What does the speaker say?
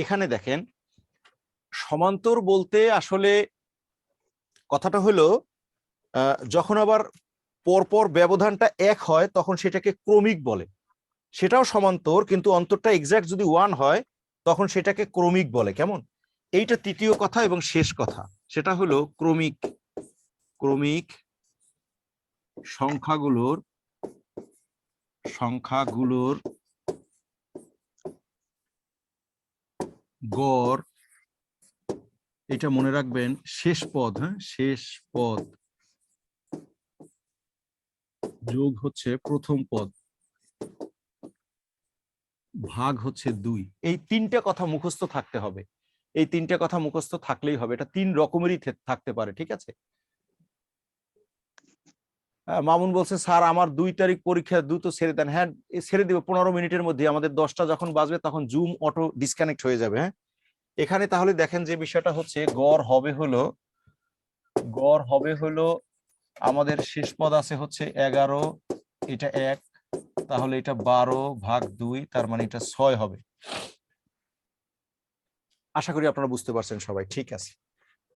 এখানে দেখেন সমান্তর বলতে আসলে কথাটা হলো যখন আবার পরপর ব্যবধানটা 1 হয় তখন সেটাকে ক্রমিক বলে, সেটাও সমান্তর কিন্তু অন্তরটা এক্সাক্ট যদি 1 হয় তখন সেটাকে ক্রমিক বলে। কেমন? এইটা তৃতীয় কথা এবং শেষ কথা, সেটা হলো ক্রমিক ক্রমিক সংখ্যাগুলোর গড়, এটা মনে রাখবেন শেষ পদ, হ্যাঁ শেষ পদ যোগ হচ্ছে প্রথম পদ ভাগ হচ্ছে 2। এই তিনটে কথা মুখস্থ থাকতে হবে, এই তিনটে কথা মুখস্থ থাকলেই হবে। এটা 3 রকমেরই থাকতে পারে, ঠিক আছে? মামুন বলছে স্যার আমার 2 তারিখ পরীক্ষা, দ্রুত ছেড়ে দেন। হ্যাঁ ছেড়ে দিব 15 মিনিটের মধ্যে, আমাদের 10টা যখন বাজবে তখন জুম অটো ডিসকানেক্ট হয়ে যাবে। হ্যাঁ এখানে তাহলে দেখেন যে বিষয়টা হচ্ছে গড় হবে হলো আমাদের শেষ পদ আছে হচ্ছে 11, এটা 1, তাহলে এটা 12 ভাগ 2, তার মানে এটা 6 হবে। আশা করি আপনারা বুঝতে পারছেন সবাই, ঠিক আছে।